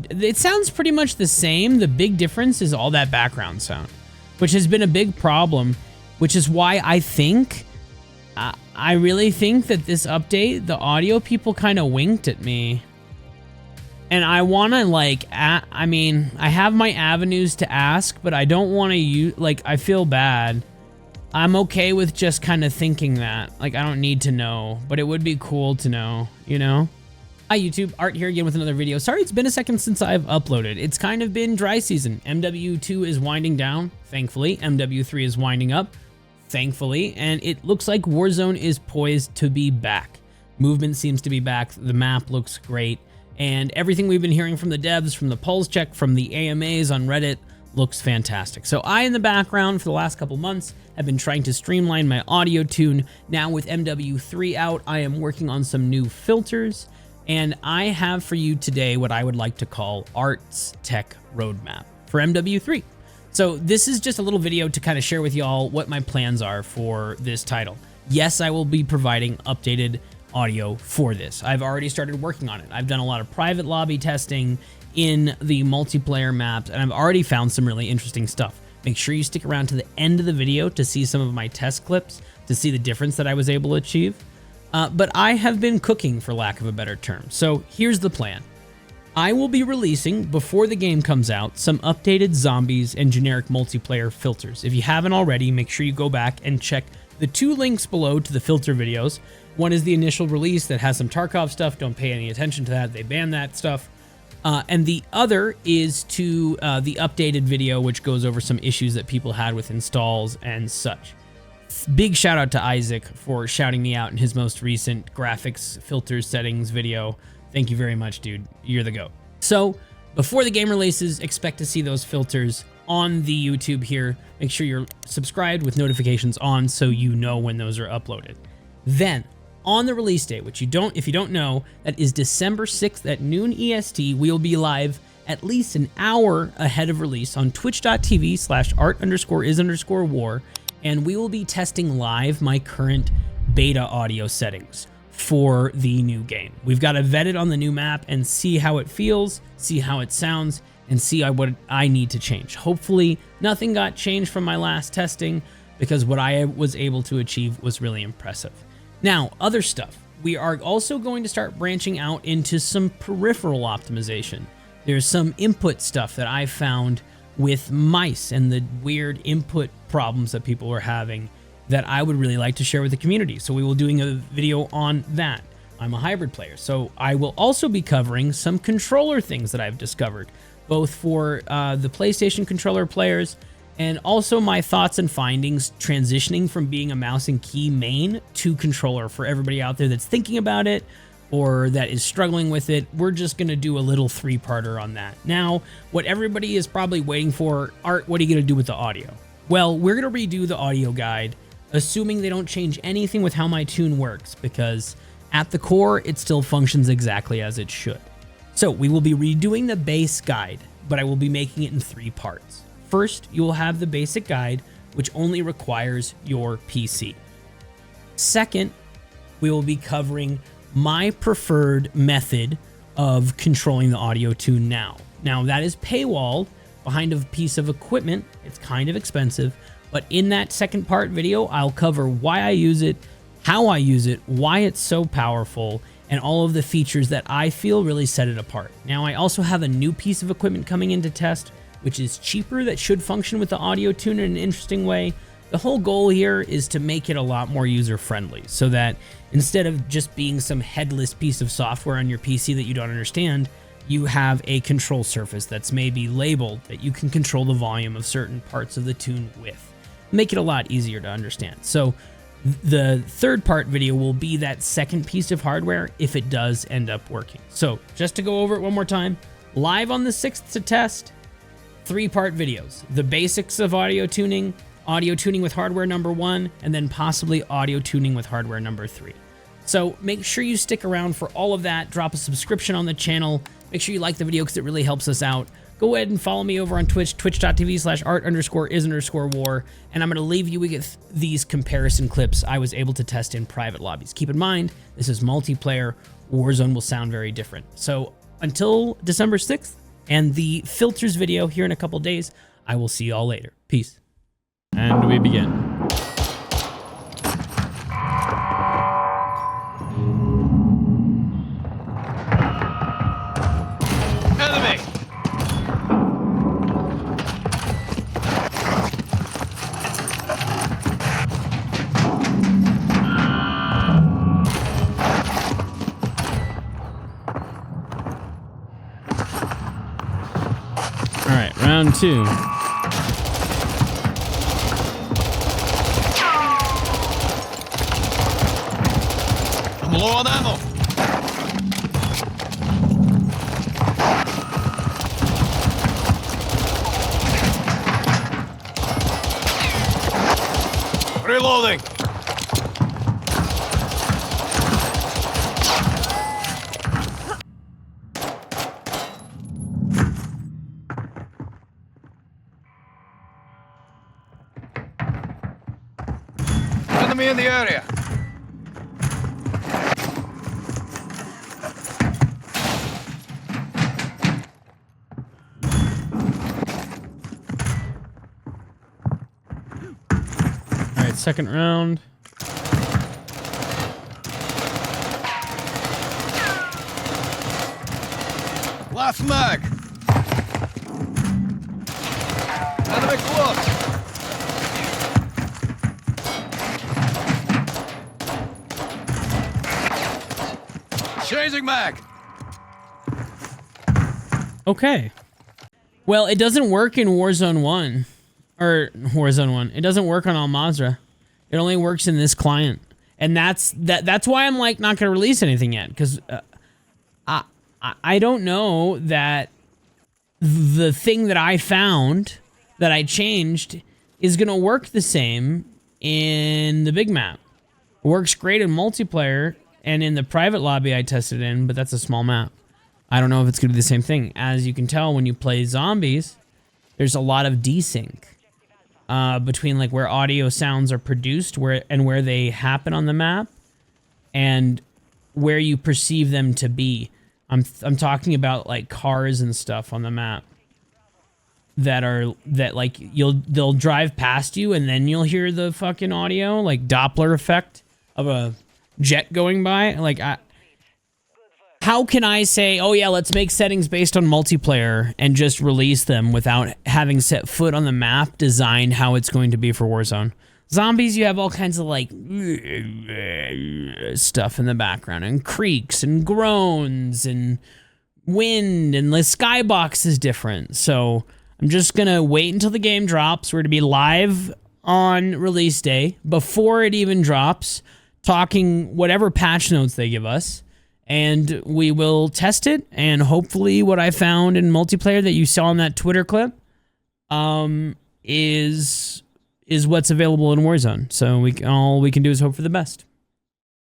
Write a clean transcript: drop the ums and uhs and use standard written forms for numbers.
it sounds pretty much the same. The big difference is all that background sound, which has been a big problem, which is why I really think that this update, the audio people kind of winked at me. And I want to, like, I mean, I have my avenues to ask, but I don't want to use, like, I feel bad. I'm okay with just kind of thinking that. Like, I don't need to know, but it would be cool to know, you know? Hi, YouTube. Art here again with another video. Sorry, it's been a second since I've uploaded. It's kind of been dry season. MW2 is winding down, thankfully. MW3 is winding up, thankfully. And it looks like Warzone is poised to be back. Movement seems to be back. The map looks great. And everything we've been hearing from the devs, from the polls check, from the AMAs on Reddit looks fantastic. So I, in the background for the last couple months, have been trying to streamline my audio tune. Now with MW3 out, I am working on some new filters. And I have for you today what I would like to call Art's Tech Roadmap for MW3. So this is just a little video to kind of share with y'all what my plans are for this title. Yes, I will be providing updated audio for this. I've already started working on it. I've done a lot of private lobby testing in the multiplayer maps, and I've already found some really interesting stuff. Make sure you stick around to the end of the video to see some of my test clips, to see the difference that I was able to achieve. But I have been cooking, for lack of a better term. So here's the plan. I will be releasing, before the game comes out, some updated zombies and generic multiplayer filters. If you haven't already, make sure you go back and check the two links below to the filter videos. One is the initial release that has some Tarkov stuff. Don't pay any attention to that. They banned that stuff. And the other is to the updated video, which goes over some issues that people had with installs and such. Big shout out to Isaac for shouting me out in his most recent graphics filters settings video. Thank you very much, dude. You're the GOAT. So before the game releases, expect to see those filters on the YouTube here. Make sure you're subscribed with notifications on so you know when those are uploaded. Then on the release date, which if you don't know, that is December 6th at noon EST, we'll be live at least an hour ahead of release on twitch.tv/art_is_war. And we will be testing live my current beta audio settings for the new game. We've got to vet it on the new map and see how it feels, see how it sounds, and see what I need to change. Hopefully nothing got changed from my last testing, because what I was able to achieve was really impressive. Now, other stuff. We are also going to start branching out into some peripheral optimization. There's some input stuff that I found with mice and the weird input problems that people were having that I would really like to share with the community. So we will be doing a video on that. I'm a hybrid player, so I will also be covering some controller things that I've discovered, both for the PlayStation controller players and also my thoughts and findings transitioning from being a mouse and key main to controller for everybody out there that's thinking about it or that is struggling with it. We're just going to do a little three-parter on that. Now, what everybody is probably waiting for, Art, what are you going to do with the audio? Well, we're going to redo the audio guide, assuming they don't change anything with how my tune works, because at the core, it still functions exactly as it should. So we will be redoing the base guide, but I will be making it in 3 parts. First, you will have the basic guide, which only requires your PC. Second, we will be covering my preferred method of controlling the audio tune now. Now, that is paywalled behind a piece of equipment. It's kind of expensive, but in that second part video, I'll cover why I use it, how I use it, why it's so powerful, and all of the features that I feel really set it apart. Now, I also have a new piece of equipment coming in to test, which is cheaper, that should function with the audio tune in an interesting way. The whole goal here is to make it a lot more user-friendly, so that instead of just being some headless piece of software on your PC that you don't understand, you have a control surface that's maybe labeled that you can control the volume of certain parts of the tune with. Make it a lot easier to understand. So the third part video will be that second piece of hardware if it does end up working. So just to go over it one more time, live on the 6th to test, 3-part videos. The basics of audio tuning with hardware number 1, and then possibly audio tuning with hardware number 3. So make sure you stick around for all of that. Drop a subscription on the channel. Make sure you like the video because it really helps us out. Go ahead and follow me over on Twitch, twitch.tv/art_is_war. And I'm going to leave you with these comparison clips I was able to test in private lobbies. Keep in mind, this is multiplayer. Warzone will sound very different. So until December 6th, and the filters video here in a couple days. I will see you all later. Peace. And we begin. Enemy! All right, round 2. I'm low on ammo. Reloading. Enemy in the area. All right, second round. Last mag. Enemy close. Changing mag. Okay. Well, it doesn't work in Warzone 1. Or Warzone 1. It doesn't work on Al Mazrah. It only works in this client. And that's why I'm like not going to release anything yet, because I don't know that the thing that I found that I changed is going to work the same in the big map. It works great in multiplayer and in the private lobby I tested in, but that's a small map. I don't know if it's going to be the same thing. As you can tell, when you play zombies, there's a lot of desync between like where audio sounds are produced and where they happen on the map and where you perceive them to be. I'm talking about like cars and stuff on the map that like they'll drive past you and then you'll hear the fucking audio, like Doppler effect of a jet going by. Like, how can I say, oh yeah, let's make settings based on multiplayer and just release them without having set foot on the map designed how it's going to be for Warzone? Zombies, you have all kinds of like stuff in the background and creaks and groans and wind, and the skybox is different. So I'm just gonna wait until the game drops. We're to be live on release day before it even drops, talking whatever patch notes they give us, and we will test it. And hopefully what I found in multiplayer that you saw in that Twitter clip is what's available in Warzone. So all we can do is hope for the best.